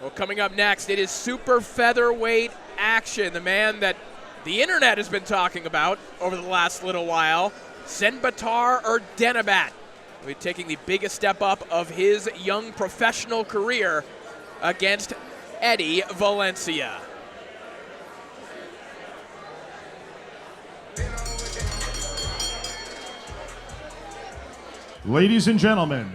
Well, coming up next, it is super featherweight action. The man that the internet has been talking about over the last little while, Tsendbaatar Erdenebat. He'll be taking the biggest step up of his young professional career against Edy Valencia. Ladies and gentlemen,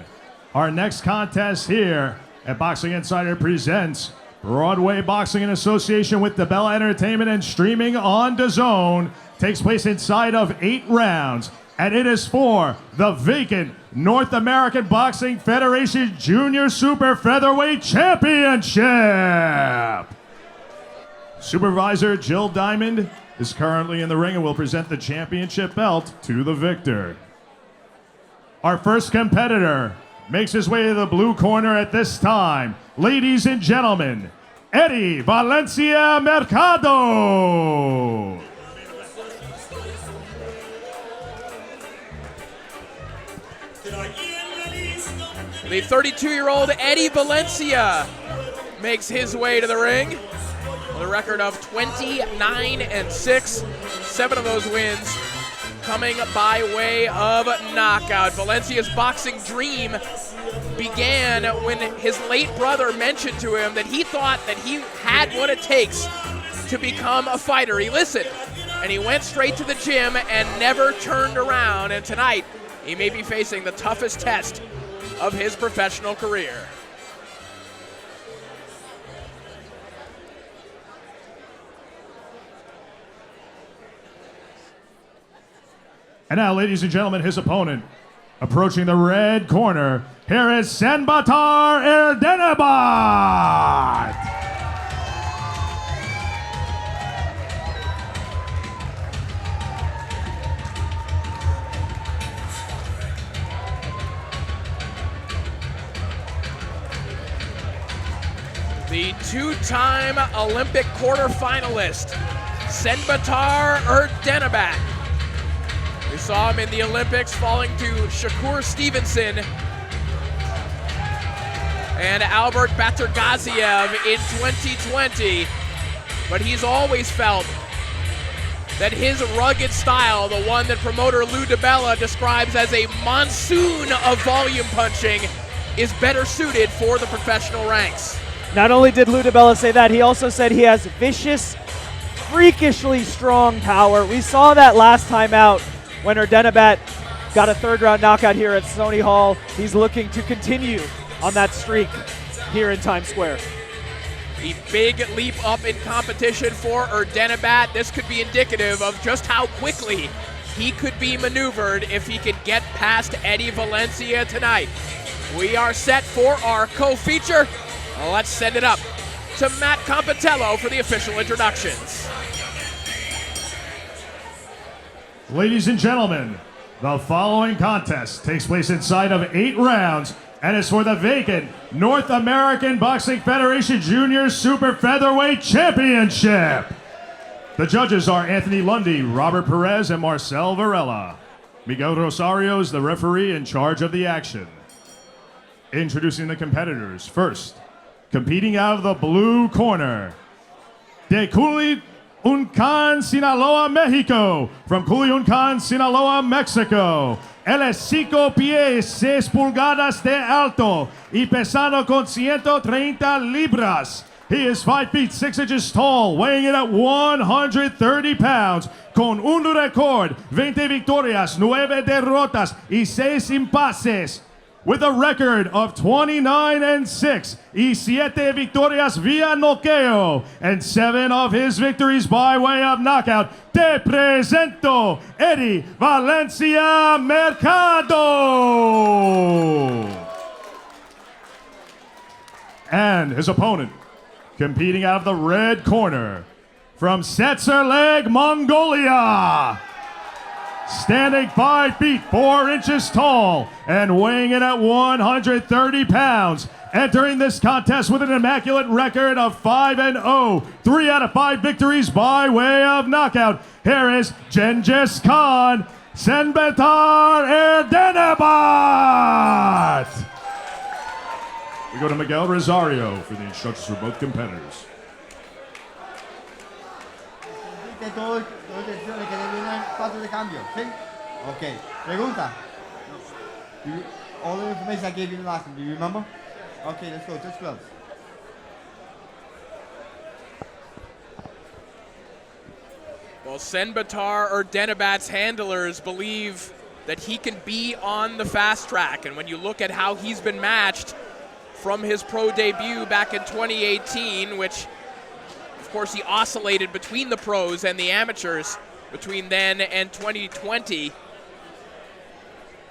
our next contest here at Boxing Insider presents Broadway Boxing in association with DeBella Entertainment and streaming on DAZN, takes place inside of 8 rounds, and it is for the vacant North American Boxing Federation Junior Super Featherweight Championship. Supervisor Jill Diamond is currently in the ring and will present the championship belt to the victor. Our first competitor makes his way to the blue corner at this time. Ladies and gentlemen, Edy Valencia Mercado. The 32-year-old Edy Valencia makes his way to the ring with a record of 29-6. 7 of those wins coming by way of knockout. Valencia's boxing dream began when his late brother mentioned to him that he thought that he had what it takes to become a fighter. He listened, and he went straight to the gym and never turned around. And tonight, he may be facing the toughest test of his professional career. And now, ladies and gentlemen, his opponent, approaching the red corner, here is Tsendbaatar Erdenebat. The 2-time Olympic quarterfinalist, Tsendbaatar Erdenebat. We saw him in the Olympics falling to Shakur Stevenson and Albert Batargaziev in 2020. But he's always felt that his rugged style, the one that promoter Lou DiBella describes as a monsoon of volume punching, is better suited for the professional ranks. Not only did Lou DiBella say that, he also said he has vicious, freakishly strong power. We saw that last time out when Erdenebat got a 3rd-round knockout here at Sony Hall. He's looking to continue on that streak here in Times Square. The big leap up in competition for Erdenebat. This could be indicative of just how quickly he could be maneuvered if he could get past Edy Valencia tonight. We are set for our co-feature. Let's send it up to Matt Compitello for the official introductions. Ladies and gentlemen, the following contest takes place inside of 8 rounds and is for the vacant North American Boxing Federation Junior Super Featherweight Championship. The judges are Anthony Lundy, Robert Perez, and Marcel Varela. Miguel Rosario is the referee in charge of the action. Introducing the competitors. First, competing out of the blue corner, de Culiacán, Sinaloa, Mexico. From Culiacán, Sinaloa, Mexico. Él es 5 pies, 6 pulgadas de alto y pesando con 130 libras. He is 5 feet 6 inches tall, weighing in at 130 pounds, con un récord, 20 victorias, 9 derrotas y 6 impases. With a record of 29-6 y 7 victorias via noqueo, and 7 of his victories by way of knockout, te presento Edy Valencia Mercado. And his opponent, competing out of the red corner, from Setserleg, Mongolia. Standing 5 feet 4 inches tall and weighing in at 130 pounds. Entering this contest with an immaculate record of 5-0, 3 out of 5 victories by way of knockout. Here is Chinggis Khaan, Tsendbaatar Erdenebat. We go to Miguel Rosario for the instructions for both competitors. Todo decisiones que devienen paso de cambio, ¿sí? Okay. Pregunta. All the information I gave you last time, do you remember? Okay, let's go. Just gloves. Well, Tsendbaatar Erdenebat's handlers believe that he can be on the fast track, and when you look at how he's been matched from his pro debut back in 2018, which of course he oscillated between the pros and the amateurs between then and 2020,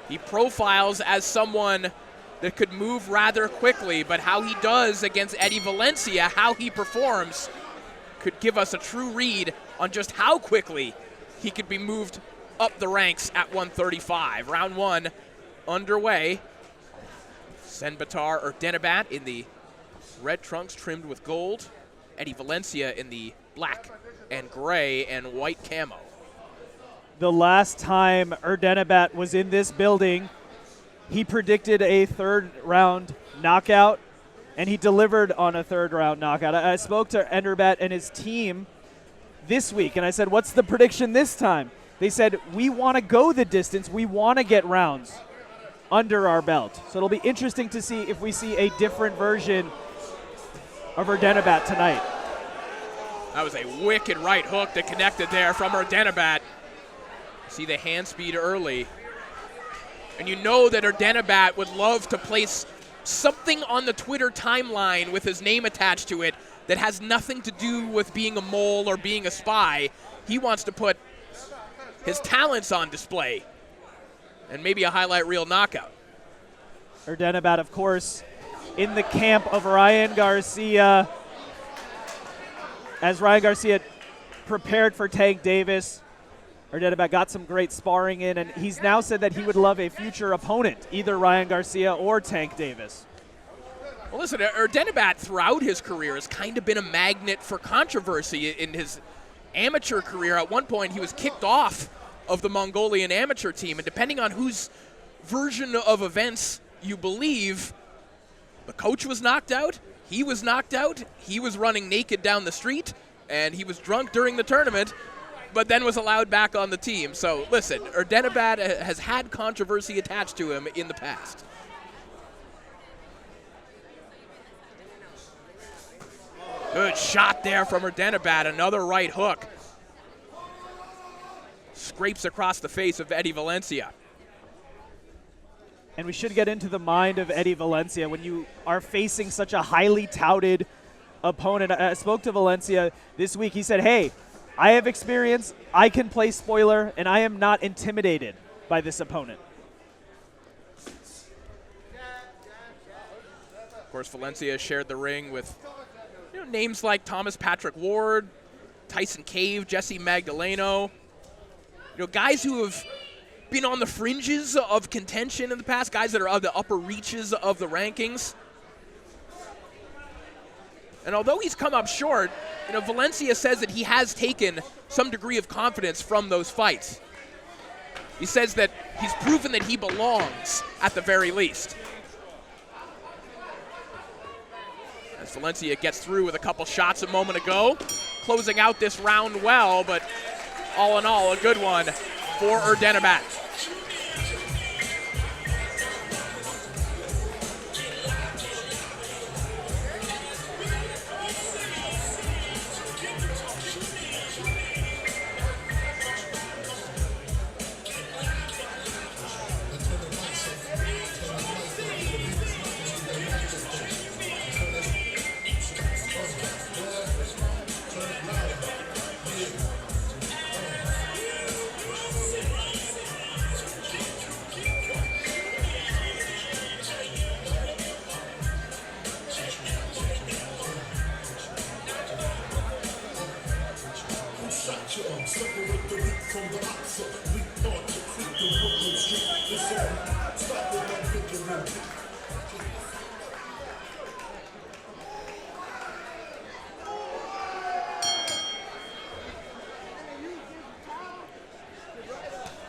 he profiles as someone that could move rather quickly, but how he does against Edy Valencia, how he performs, could give us a true read on just how quickly he could be moved up the ranks at 135. Round one underway. Tsendbaatar Erdenebat in the red trunks trimmed with gold. Edy Valencia in the black and gray and white camo. The last time Erdenebat was in this building, he predicted a third round knockout, and he delivered on a third round knockout. I spoke to Erdenebat and his team this week, and I said, what's the prediction this time? They said, we want to go the distance. We want to get rounds under our belt. So it'll be interesting to see if we see a different version of Erdenebat tonight. That was a wicked right hook that connected there from Erdenebat. See the hand speed early. And you know that Erdenebat would love to place something on the Twitter timeline with his name attached to it that has nothing to do with being a mole or being a spy. He wants to put his talents on display and maybe a highlight reel knockout. Erdenebat, of course, in the camp of Ryan Garcia. As Ryan Garcia prepared for Tank Davis, Erdenebat got some great sparring in, and he's now said that he would love a future opponent, either Ryan Garcia or Tank Davis. Well, listen, Erdenebat throughout his career has kind of been a magnet for controversy in his amateur career. At one point, he was kicked off of the Mongolian amateur team, and depending on whose version of events you believe, the coach was knocked out, he was knocked out, he was running naked down the street, and he was drunk during the tournament, but then was allowed back on the team. So listen, Erdenebat has had controversy attached to him in the past. Good shot there from Erdenebat, another right hook. Scrapes across the face of Edy Valencia. And we should get into the mind of Edy Valencia when you are facing such a highly touted opponent. I spoke to Valencia this week. He said, hey, I have experience, I can play spoiler, and I am not intimidated by this opponent. Of course, Valencia shared the ring with names like Thomas Patrick Ward, Tyson Cave, Jesse Magdaleno. Guys who have been on the fringes of contention in the past, guys that are on the upper reaches of the rankings. And although he's come up short, Valencia says that he has taken some degree of confidence from those fights. He says that he's proven that he belongs at the very least. As Valencia gets through with a couple shots a moment ago, closing out this round well, but all in all, a good one for Erdenebat.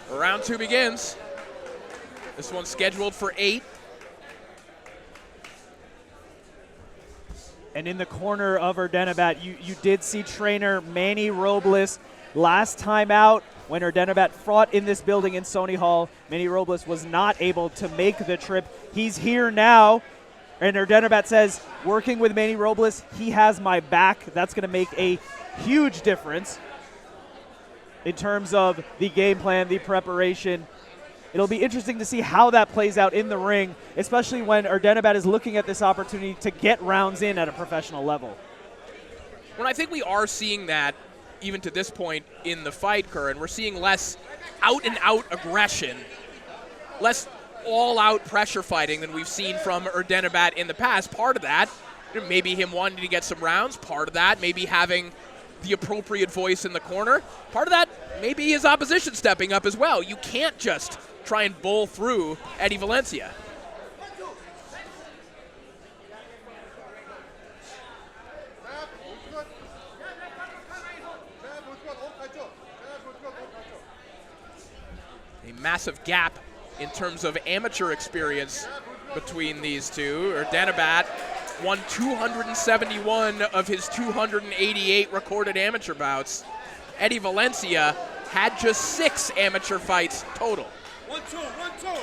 Round two begins. This one's scheduled for 8. And in the corner of Erdenebat, you did see trainer Manny Robles last time out when Erdenebat fought in this building in Sony Hall. Manny Robles was not able to make the trip. He's here now, and Erdenebat says, working with Manny Robles, he has my back. That's going to make a huge difference in terms of the game plan, the preparation. It'll be interesting to see how that plays out in the ring, especially when Erdenebat is looking at this opportunity to get rounds in at a professional level. Well, I think we are seeing that even to this point in the fight, Curran. We're seeing less out-and-out aggression, less all-out pressure fighting than we've seen from Erdenebat in the past. Part of that, maybe him wanting to get some rounds. Part of that, maybe having the appropriate voice in the corner. Part of that, maybe his opposition stepping up as well. You can't just try and bowl through Edy Valencia. A massive gap in terms of amateur experience between these two. Erdenebat won 271 of his 288 recorded amateur bouts. Edy Valencia had just 6 amateur fights total. 1-2, 1-2.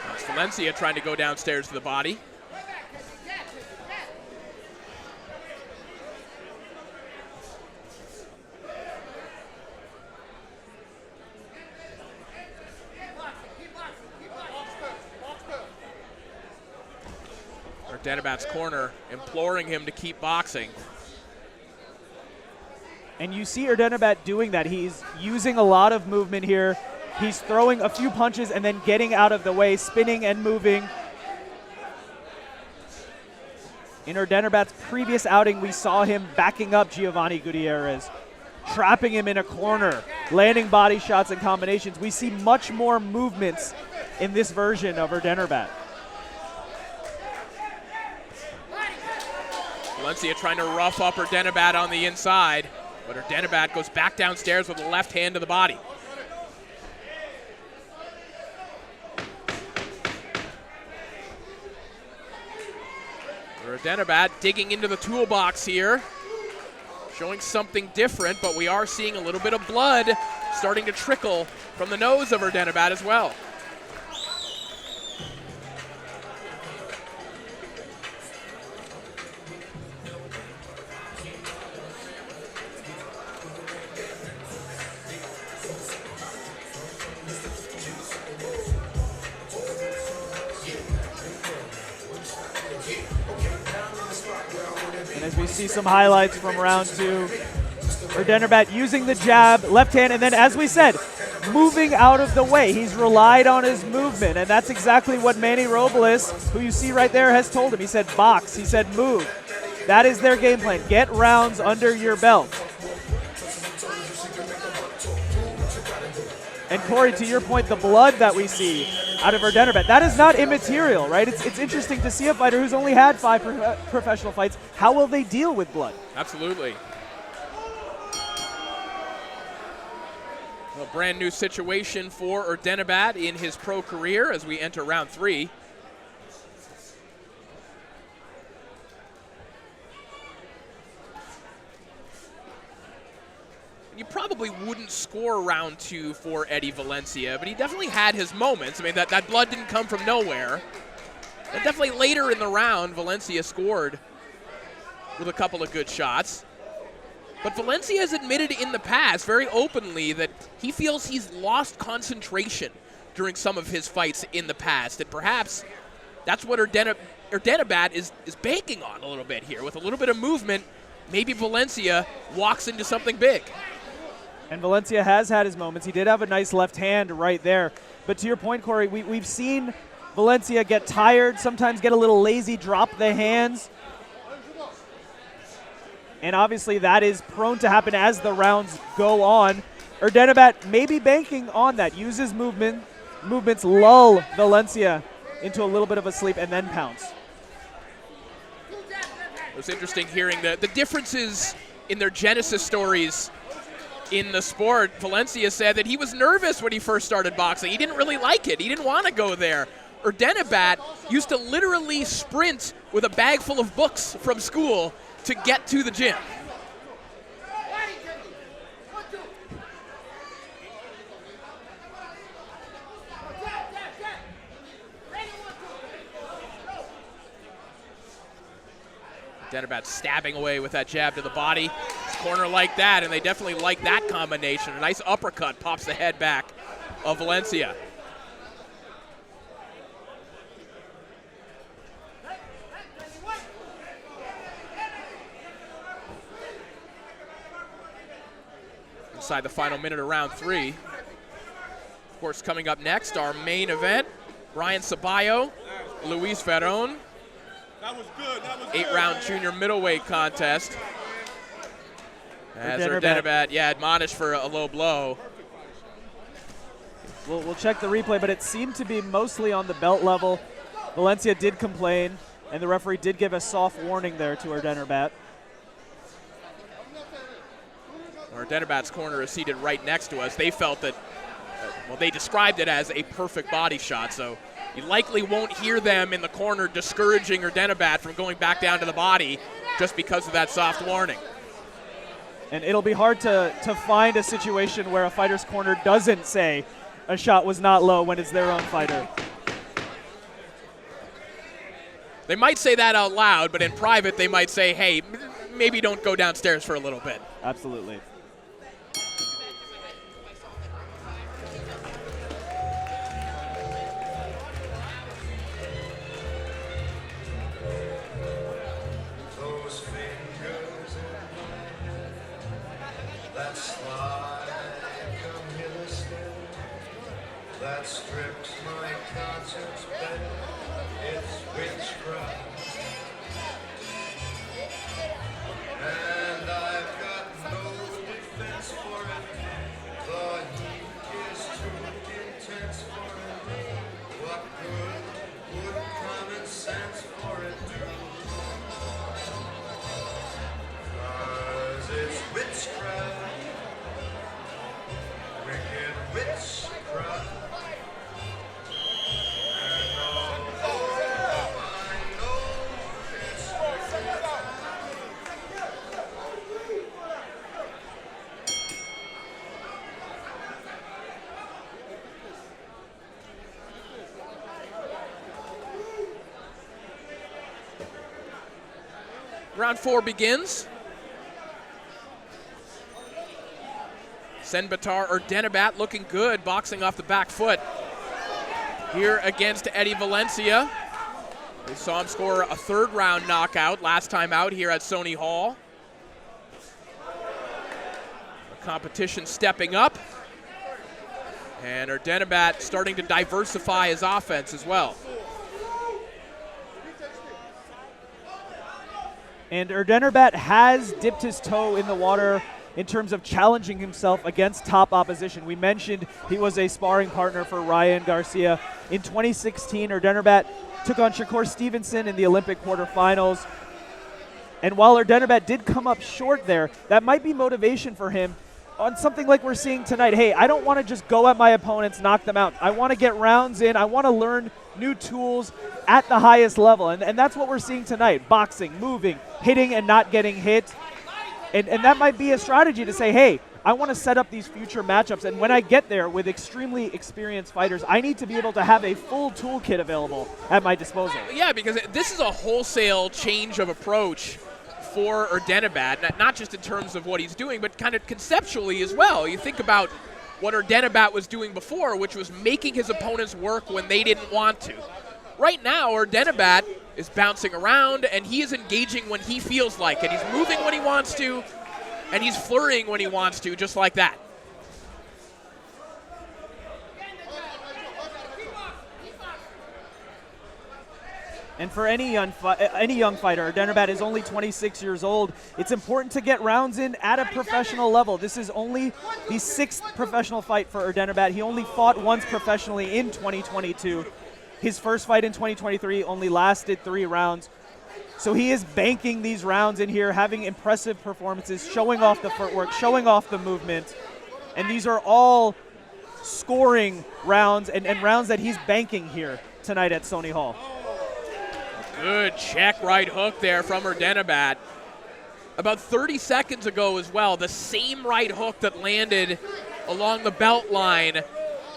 That's Valencia trying to go downstairs to the body. Erdenebat's corner imploring him to keep boxing. And you see Erdenebat doing that. He's using a lot of movement here. He's throwing a few punches and then getting out of the way, spinning and moving. In Erdenebat's previous outing, we saw him backing up Giovanni Gutierrez, trapping him in a corner, landing body shots and combinations. We see much more movements in this version of Erdenebat. Valencia trying to rough up Erdenebat on the inside, but Erdenebat goes back downstairs with the left hand to the body. Erdenebat digging into the toolbox here, showing something different, but we are seeing a little bit of blood starting to trickle from the nose of Erdenebat as well. As we see some highlights from round 2, Erdenebat using the jab, left hand, and then as we said, moving out of the way. He's relied on his movement, and that's exactly what Manny Robles, who you see right there, has told him. He said box, he said move. That is their game plan. Get rounds under your belt. And Corey, to your point, the blood that we see out of Erdenebat, that is not immaterial, right? It's interesting to see a fighter who's only had 5 professional fights. How will they deal with blood? Absolutely. A brand new situation for Erdenebat in his pro career as we enter round 3. You probably wouldn't score round 2 for Edy Valencia, but he definitely had his moments. I mean, that blood didn't come from nowhere. And definitely later in the round, Valencia scored with a couple of good shots. But Valencia has admitted in the past very openly that he feels he's lost concentration during some of his fights in the past. And perhaps that's what Erdenebat is banking on a little bit here. With a little bit of movement, maybe Valencia walks into something big. And Valencia has had his moments. He did have a nice left hand right there. But to your point, Corey, we've seen Valencia get tired, sometimes get a little lazy, drop the hands. And obviously that is prone to happen as the rounds go on. Erdenebat may be banking on that. Uses movements, lull Valencia into a little bit of a sleep, and then pounce. It was interesting hearing the differences in their genesis stories in the sport. Valencia said that he was nervous when he first started boxing. He didn't really like it. He didn't want to go there. Erdenebat used to literally sprint with a bag full of books from school to get to the gym. Erdenebat stabbing away with that jab to the body. His corner like that, and they definitely like that combination. A nice uppercut pops the head back of Valencia. Inside the final minute of round 3. Of course, coming up next, our main event, Ryan Ceballo, Luis Ferron. That was good. That was 8-round junior middleweight contest. As Erdenebat, admonished for a low blow. We'll check the replay, but it seemed to be mostly on the belt level. Valencia did complain, and the referee did give a soft warning there to Erdenebat. Erdenebat's corner is seated right next to us. They felt that, they described it as a perfect body shot, so you likely won't hear them in the corner discouraging Erdenebat from going back down to the body just because of that soft warning. And it'll be hard to find a situation where a fighter's corner doesn't say a shot was not low when it's their own fighter. They might say that out loud, but in private they might say, hey, maybe don't go downstairs for a little bit. Absolutely. That stripped my conscience bare, it's witchcraft. And I've got no defense for it. The heat is too intense for it. What good would common sense for it do? 'Cause it's witchcraft. Wicked witchcraft. Round 4 begins. Tsendbaatar Erdenebat looking good, boxing off the back foot here against Edy Valencia. We saw him score a 3rd-round knockout last time out here at Sony Hall. The competition stepping up, and Erdenebat starting to diversify his offense as well. And Erdenebat has dipped his toe in the water in terms of challenging himself against top opposition. We mentioned he was a sparring partner for Ryan Garcia. In 2016, Erdenebat took on Shakur Stevenson in the Olympic quarterfinals. And while Erdenebat did come up short there, that might be motivation for him on something like we're seeing tonight. Hey, I don't want to just go at my opponents, knock them out. I want to get rounds in. I want to learn new tools at the highest level. And that's what we're seeing tonight. Boxing, moving, hitting and not getting hit. And that might be a strategy to say, hey, I want to set up these future matchups. And when I get there with extremely experienced fighters, I need to be able to have a full toolkit available at my disposal. Yeah, because this is a wholesale change of approach for Erdenebat, not just in terms of what he's doing, but kind of conceptually as well. You think about what Erdenebat was doing before, which was making his opponents work when they didn't want to. Right now, Erdenebat is bouncing around, and he is engaging when he feels like it. He's moving when he wants to, and he's flurrying when he wants to, just like that. And for any young fighter, Erdenebat is only 26 years old. It's important to get rounds in at a professional level. This is only the 6th professional fight for Erdenebat. He only fought once professionally in 2022. His first fight in 2023 only lasted 3 rounds. So he is banking these rounds in here, having impressive performances, showing off the footwork, showing off the movement. And these are all scoring rounds and rounds that he's banking here tonight at Sony Hall. Good check right hook there from Erdenebat. About 30 seconds ago as well, the same right hook that landed along the belt line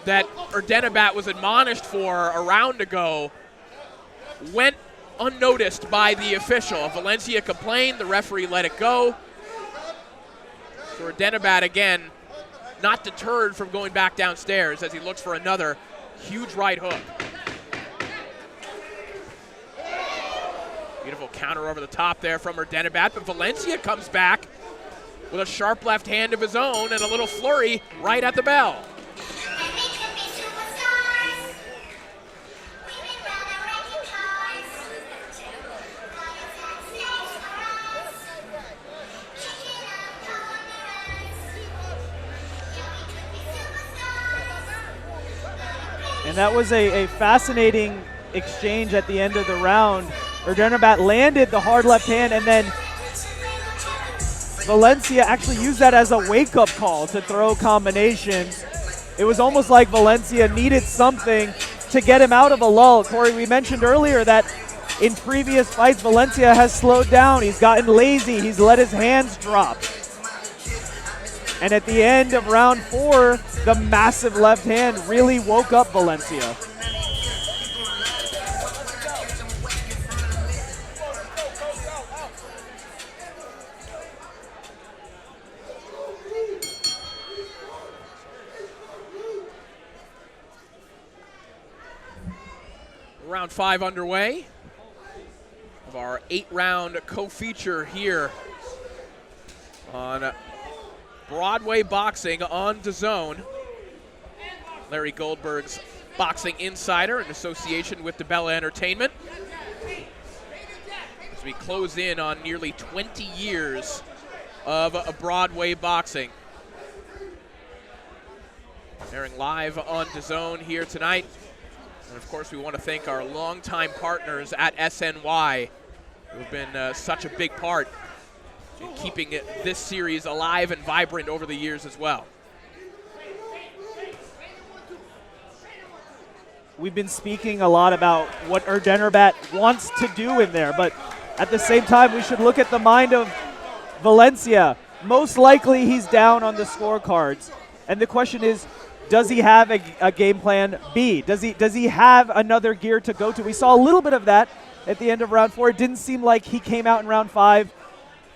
that Erdenebat was admonished for a round ago went unnoticed by the official. Valencia complained, the referee let it go. So Erdenebat again, not deterred from going back downstairs as he looks for another huge right hook. Beautiful counter over the top there from Erdenebat, but Valencia comes back with a sharp left hand of his own and a little flurry right at the bell. And that was a fascinating exchange at the end of the round. Erdenebat landed the hard left hand, and then Valencia actually used that as a wake-up call to throw combinations. It was almost like Valencia needed something to get him out of a lull. Corey, we mentioned earlier that in previous fights, Valencia has slowed down. He's gotten lazy. He's let his hands drop. And at the end of round 4, the massive left hand really woke up Valencia. Round 5 underway of our 8-round co-feature here on Broadway Boxing on DAZN. Larry Goldberg's Boxing Insider in association with DeBella Entertainment. As we close in on nearly 20 years of Broadway boxing. Airing live on DAZN here tonight. And of course, we want to thank our longtime partners at SNY who have been such a big part in keeping this series alive and vibrant over the years as well. We've been speaking a lot about what Erdenebat wants to do in there, but at the same time, we should look at the mind of Valencia. Most likely, he's down on the scorecards. And the question is, does he have a game plan B? Does he have another gear to go to? We saw a little bit of that at the end of round 4. It didn't seem like he came out in round 5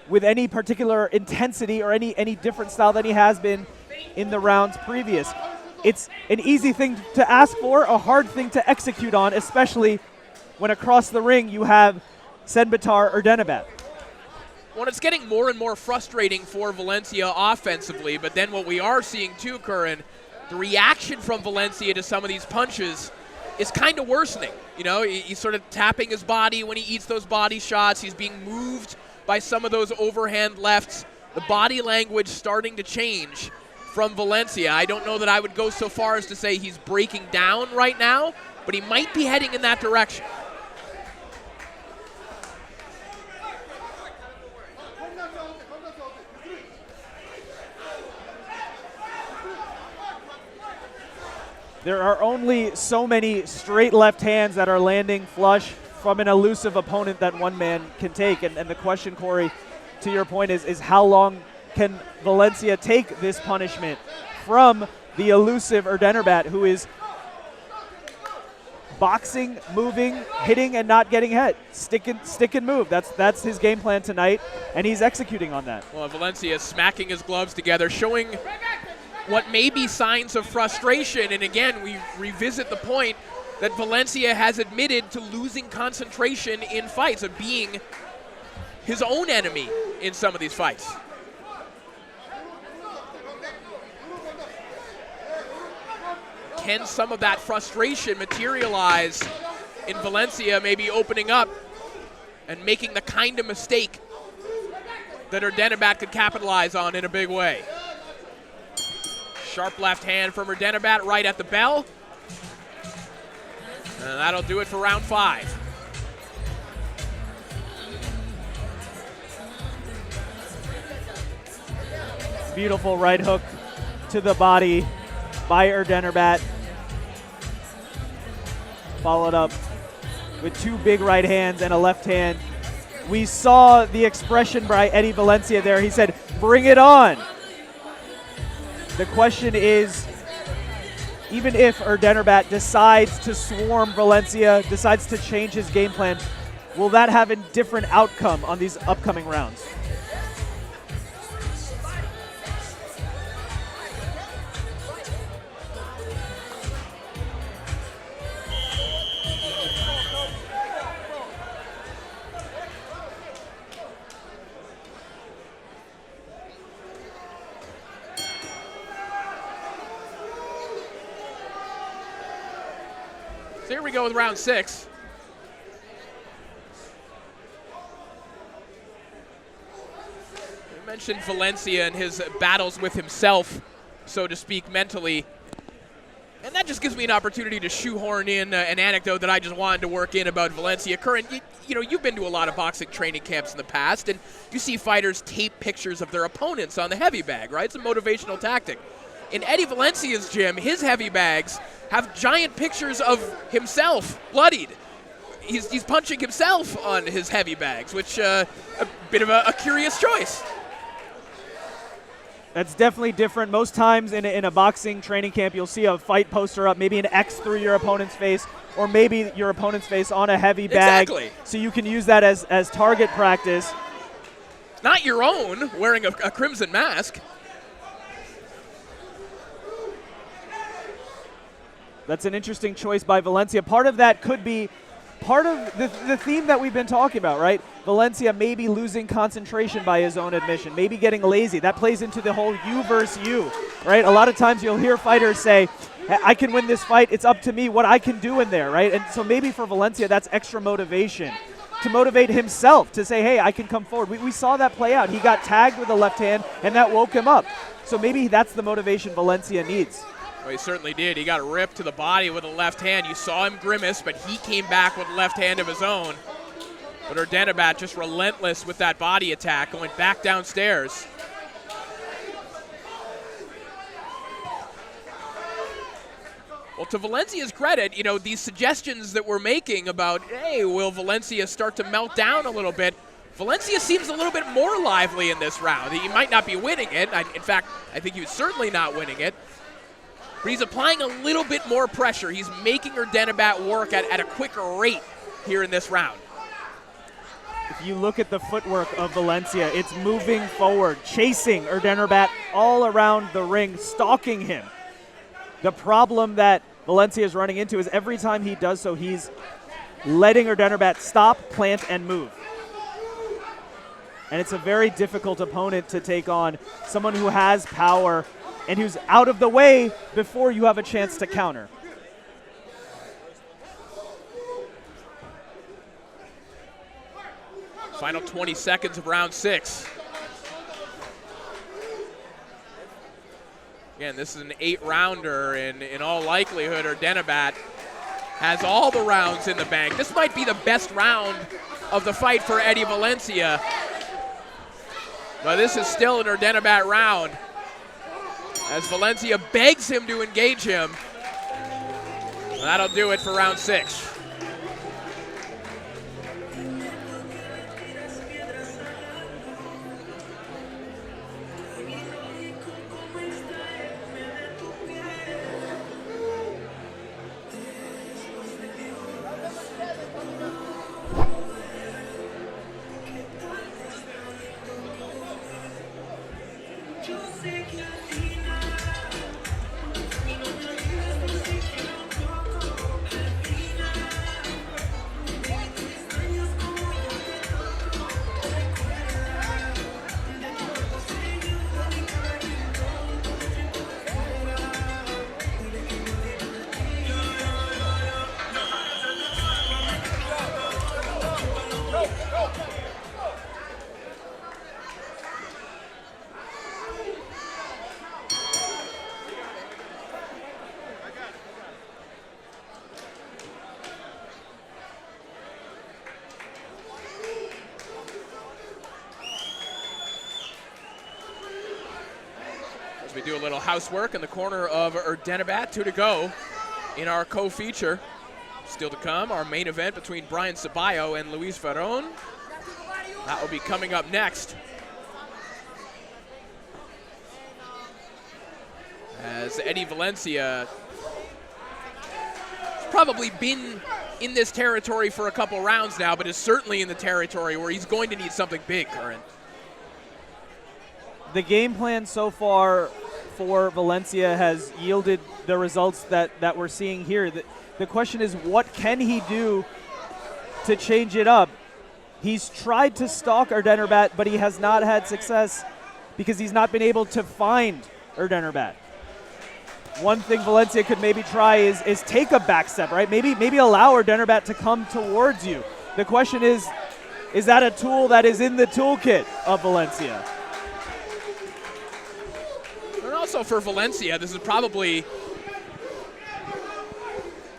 with any particular intensity or any different style than he has been in the rounds previous. It's an easy thing to ask for, a hard thing to execute on, especially when across the ring you have Tsendbaatar Erdenebat. Well, it's getting more and more frustrating for Valencia offensively, but then what we are seeing too, Curran, the reaction from Valencia to some of these punches is kind of worsening. You know, he's sort of tapping his body when he eats those body shots. He's being moved by some of those overhand lefts. The body language starting to change from Valencia. I don't know that I would go so far as to say he's breaking down right now, but he might be heading in that direction. There are only so many straight left hands that are landing flush from an elusive opponent that one man can take. And the question, Corey, to your point is how long can Valencia take this punishment from the elusive Erdenebat, who is boxing, moving, hitting, and not getting hit. Stick and move. That's his game plan tonight, and he's executing on that. Well, Valencia is smacking his gloves together, showing what may be signs of frustration. And again, we revisit the point that Valencia has admitted to losing concentration in fights, of being his own enemy in some of these fights. Can some of that frustration materialize in Valencia maybe opening up and making the kind of mistake that Erdenebat could capitalize on in a big way? Sharp left hand from Erdenebat right at the bell. And that'll do it for round 5. beautiful right hook to the body by Erdenebat. Followed up with 2 big right hands and a left hand. We saw the expression by Edy Valencia there. He said, "Bring it on." The question is, even if Erdenebat decides to swarm Valencia, decides to change his game plan, will that have a different outcome on these upcoming rounds? So here we go with round 6. We mentioned Valencia and his battles with himself, so to speak, mentally. And that just gives me an opportunity to shoehorn in an anecdote that I just wanted to work in about Valencia. Curran, you know, you've been to a lot of boxing training camps in the past, and you see fighters tape pictures of their opponents on the heavy bag, right? It's a motivational tactic. In Edy Valencia's gym, his heavy bags have giant pictures of himself bloodied. He's punching himself on his heavy bags, which a bit of a curious choice. That's definitely different. Most times in a boxing training camp, you'll see a fight poster up, maybe an X through your opponent's face, or maybe your opponent's face on a heavy bag. Exactly. So you can use that as target practice. Not your own, wearing a crimson mask. That's an interesting choice by Valencia. Part of that could be part of the theme that we've been talking about, right? Valencia maybe losing concentration by his own admission, maybe getting lazy. That plays into the whole you versus you, right? A lot of times you'll hear fighters say, I can win this fight, it's up to me what I can do in there, right? And so maybe for Valencia, that's extra motivation to motivate himself to say, hey, I can come forward. We saw that play out. He got tagged with a left hand, and that woke him up. So maybe that's the motivation Valencia needs. Well, he certainly did. He got ripped to the body with a left hand. You saw him grimace, but he came back with a left hand of his own. But Erdenebat just relentless with that body attack, going back downstairs. Well, to Valencia's credit, you know, these suggestions that we're making about, hey, will Valencia start to melt down a little bit? Valencia seems a little bit more lively in this round. He might not be winning it. In fact, I think he was certainly not winning it. But he's applying a little bit more pressure. He's making Erdenebat work at a quicker rate here in this round. If you look at the footwork of Valencia, it's moving forward, chasing Erdenebat all around the ring, stalking him. The problem that Valencia is running into is every time he does so, he's letting Erdenebat stop, plant, and move. And it's a very difficult opponent to take on, someone who has power and who's out of the way before you have a chance to counter. Final 20 seconds of round 6. Again, this is an 8-rounder, and in all likelihood, Erdenebat has all the rounds in the bank. This might be the best round of the fight for Edy Valencia. But this is still an Erdenebat round, as Valencia begs him to engage him. That'll do it for round 6. As we do a little housework in the corner of Erdenebat, 2 to go in our co-feature. Still to come, our main event between Brian Ceballo and Luis Ferron. That will be coming up next. As Edy Valencia has probably been in this territory for a couple rounds now, but is certainly in the territory where he's going to need something big, Curran. The game plan so far for Valencia has yielded the results that we're seeing here. The question is, what can he do to change it up? He's tried to stalk Erdenebat, but he has not had success because he's not been able to find Erdenebat. One thing Valencia could maybe try is take a back step, right? Maybe allow Erdenebat to come towards you. The question is that a tool that is in the toolkit of Valencia? And also for Valencia, this is probably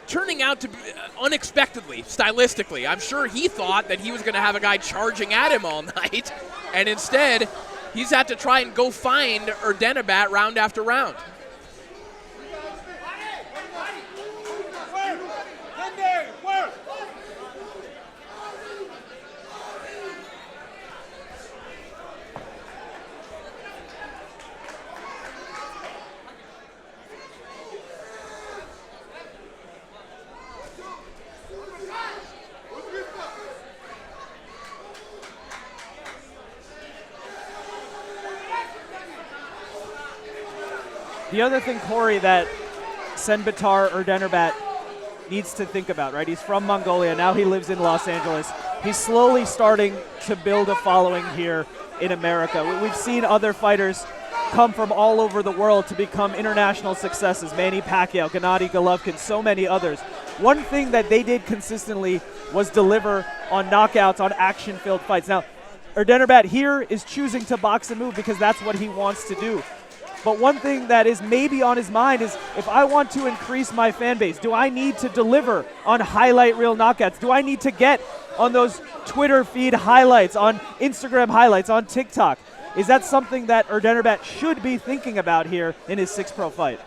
turning out to be unexpectedly, stylistically. I'm sure he thought that he was going to have a guy charging at him all night, and instead he's had to try and go find Erdenebat round after round. The other thing, Corey, that Tsendbaatar Erdenebat needs to think about, right? He's from Mongolia. Now he lives in Los Angeles. He's slowly starting to build a following here in America. We've seen other fighters come from all over the world to become international successes. Manny Pacquiao, Gennady Golovkin, so many others. One thing that they did consistently was deliver on knockouts, on action-filled fights. Now, Erdenebat here is choosing to box and move because that's what he wants to do. But one thing that is maybe on his mind is, if I want to increase my fan base, do I need to deliver on highlight reel knockouts? Do I need to get on those Twitter feed highlights, on Instagram highlights, on TikTok? Is that something that Erdenebat should be thinking about here in his 6 pro fight?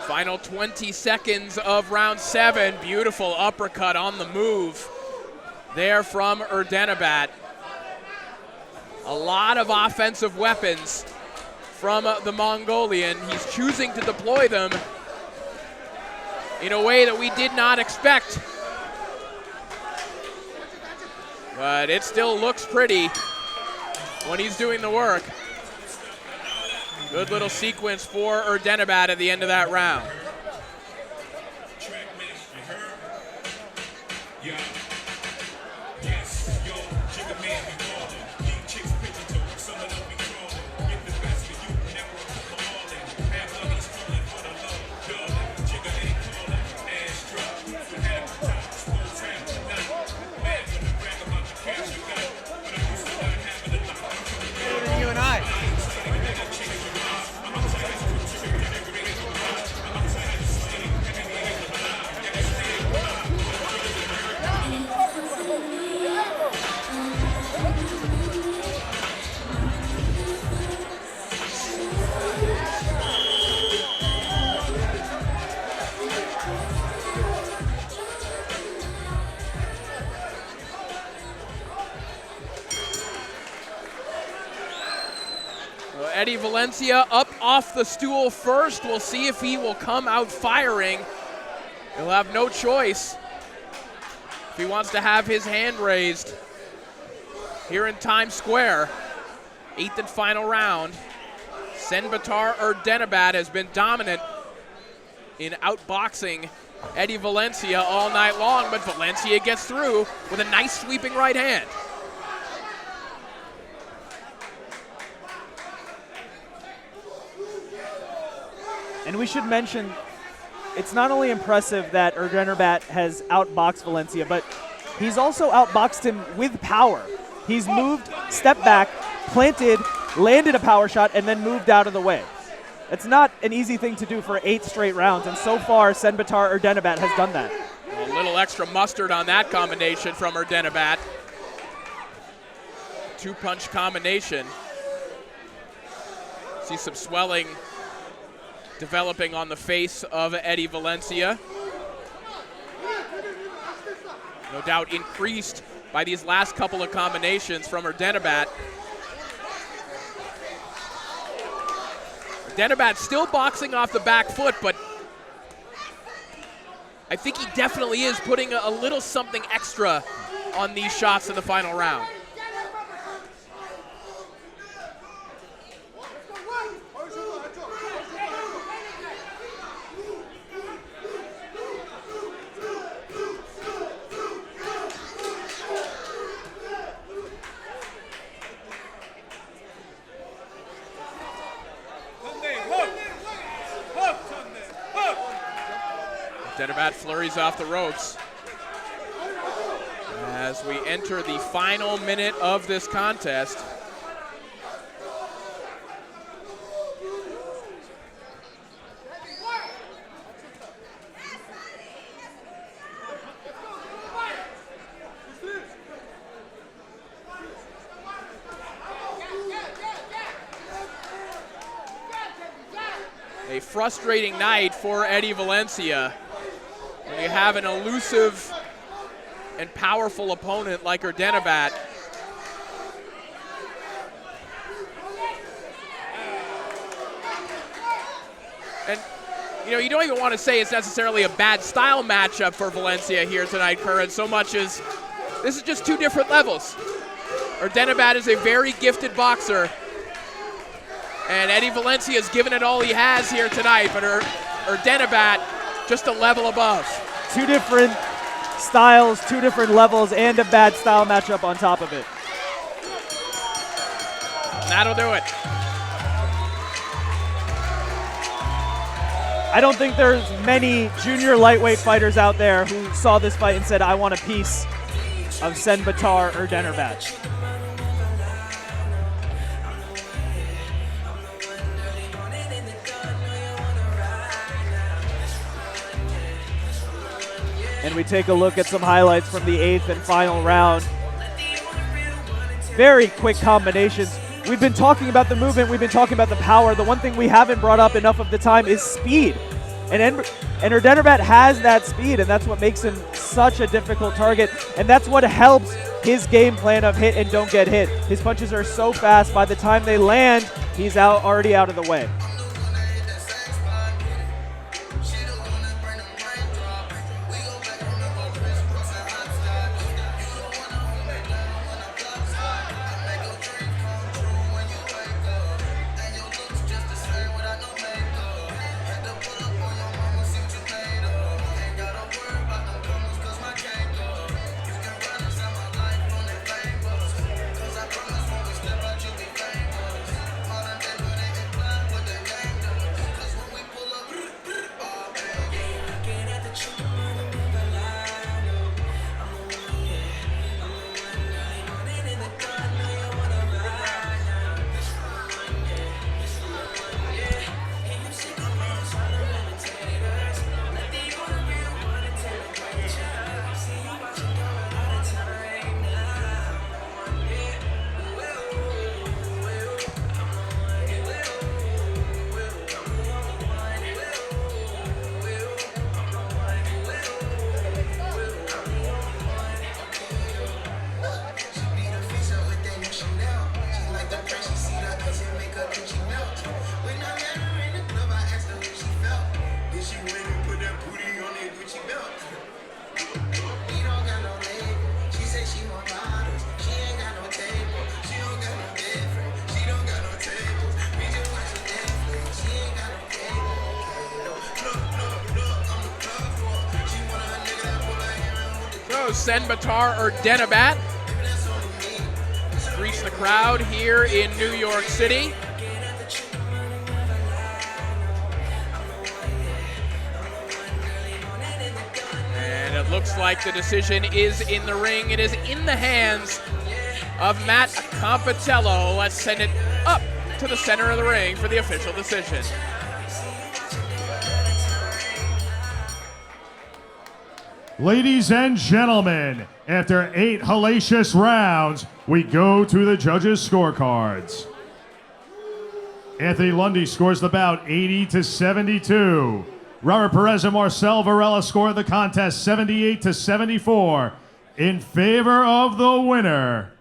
Final 20 seconds of round 7. Beautiful uppercut on the move there from Erdenebat. A lot of offensive weapons from the Mongolian. He's choosing to deploy them in a way that we did not expect. But it still looks pretty when he's doing the work. Good little sequence for Erdenebat at the end of that round. Edy Valencia up off the stool first. We'll see if he will come out firing. He'll have no choice if he wants to have his hand raised here in Times Square. 8th and final round. Tsendbaatar Erdenebat has been dominant in outboxing Edy Valencia all night long, but Valencia gets through with a nice sweeping right hand. And we should mention, it's not only impressive that Erdenebat has outboxed Valencia, but he's also outboxed him with power. He's moved, stepped back, planted, landed a power shot, and then moved out of the way. It's not an easy thing to do for 8 straight rounds, and so far, Tsendbaatar Erdenebat has done that. A little extra mustard on that combination from Erdenebat. two-punch combination. See some swelling developing on the face of Edy Valencia. No doubt increased by these last couple of combinations from Erdenebat. Erdenebat still boxing off the back foot, but I think he definitely is putting a little something extra on these shots in the final round. Erdenebat flurries off the ropes as we enter the final minute of this contest. A frustrating night for Edy Valencia. When you have an elusive and powerful opponent like Erdenebat, and you don't even want to say it's necessarily a bad style matchup for Valencia here tonight, Curran, so much as this is just two different levels. Erdenebat is a very gifted boxer, and Edy Valencia has given it all he has here tonight, but Erdenebat just a level above. Two different styles, two different levels, and a bad style matchup on top of it. That'll do it. I don't think there's many junior lightweight fighters out there who saw this fight and said, I want a piece of Tsendbaatar or Erdenebat. And we take a look at some highlights from the 8th and final round. Very quick combinations. We've been talking about the movement, we've been talking about the power. The one thing we haven't brought up enough of the time is speed. And Erdenebat has that speed, and that's what makes him such a difficult target. And that's what helps his game plan of hit and don't get hit. His punches are so fast, by the time they land, he's already out of the way. Tsendbaatar or Erdenebat reach the crowd here in New York City. And it looks like the decision is in the ring. It is in the hands of Matt Compitello. Let's send it up to the center of the ring for the official decision. Ladies and gentlemen, after 8 hellacious rounds, we go to the judges' scorecards. Anthony Lundy scores the bout 80-72. Robert Perez and Marcel Varela score the contest 78-74 in favor of the winner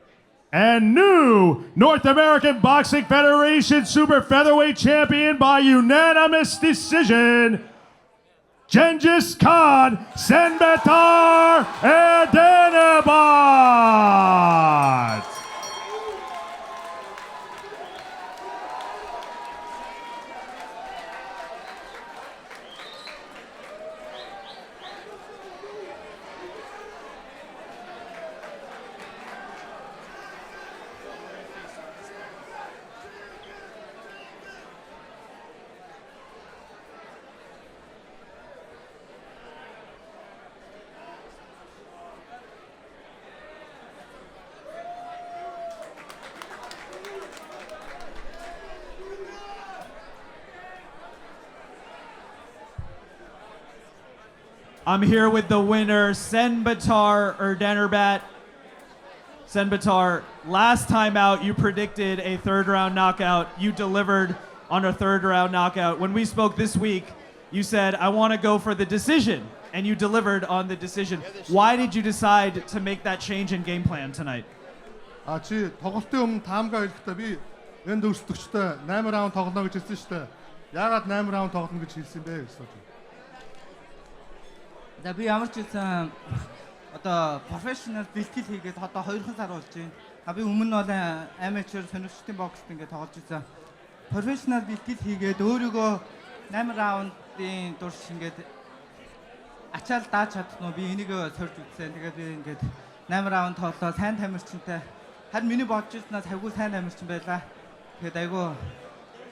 and new North American Boxing Federation Super Featherweight Champion by unanimous decision, Chinggis Khaan, Tsendbaatar, Erdenebat. I'm here with the winner, Tsendbaatar Erdenebat. Tsendbaatar, last time out, you predicted a third-round knockout. You delivered on a third-round knockout. When we spoke this week, you said, I want to go for the decision, and you delivered on the decision. Why did you decide to make that change in game plan tonight? Чи тоглолтын өмнө таамгаа хэлэхдээ би энд өрсөлдөгчтэй 8 раунд тоглоно гэж хэлсэн шүү дээ. Яагаад 8 раунд тоглоно гэж хэлсэн бэ гэж. За би ямар ч хэлсэн одоо профешнл бэлтгэл хийгээд одоо 2 сар болж байна. Би өмнө нь бол аматер сонирхчдын боксд ингээд тоглож байсан. Профешнл бэлтгэл хийгээд өөрийгөө 8 раундын турш ингээд ачаал дааж чадсан уу? Би энийг сорж үзсэн. Тэгээд би ингээд 8 раунд тоглоо сайн тамирчинтай. Харин миний бодож ирснээр тавгүй сайн тамирчин байлаа. Тэгээд айгүй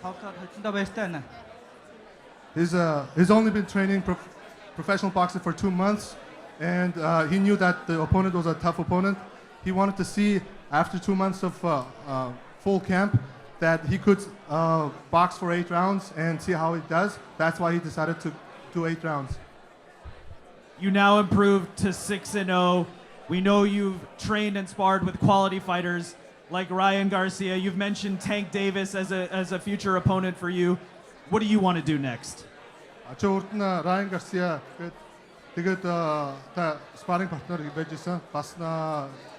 тоглоод хоцсондоо баяртай байна. He's only been training professional boxing for 2 months, and he knew that the opponent was a tough opponent. He wanted to see after 2 months of full camp that he could box for 8 rounds and see how it does. That's why he decided to do 8 rounds. You now improved to 6-0. We know you've trained and sparred with quality fighters like Ryan Garcia. You've mentioned Tank Davis as a future opponent for you. What do you want to do next? Чи урд нь Ryan Garcia тэгээд та sparring partner байжсэн. Бас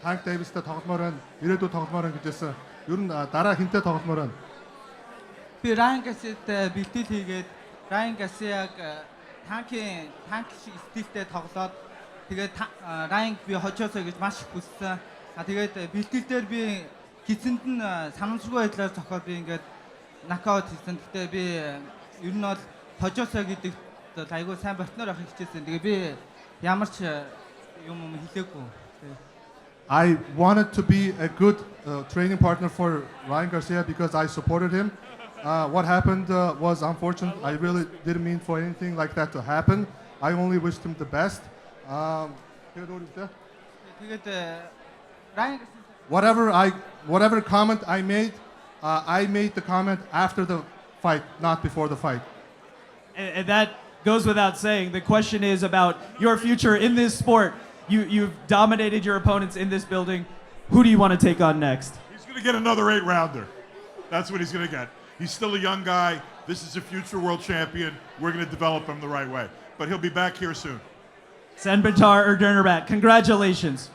Tank Davis-тэй тогломоор байна. Ирээдүйд тогломоор байна гэжсэн. Ер нь дараа хинтээ тогломоор байна. Би Ryan Garcia-тэй бэлтгэл хийгээд Ryan Garcia-г танк шиг стилтэй тоглоод тэгээд Ryan би хожоосоо гэж маш их хүссэн. Тэгээд бэлтгэл дээр би гисэнд нь санамсаргүй байдлаар зохиол би ингээд нокаут хийсэн. Гэхдээ би ер нь бол хожоосоо гэдэг айгүй сайн партнер авах хичээсэн. Тэгээ би ямар ч юм хэлээгүй. I wanted to be a good training partner for Ryan Garcia because I supported him. What happened was unfortunate. I really didn't mean for anything like that to happen. I only wished him the best. Whatever comment I made the comment after the fight, not before the fight. And that goes without saying. The question is about your future in this sport. You've dominated your opponents in this building. Who do you want to take on next? He's going to get another 8-rounder. That's what he's going to get. He's still a young guy. This is a future world champion. We're going to develop him the right way. But he'll be back here soon. Tsendbaatar Erdenebat, congratulations.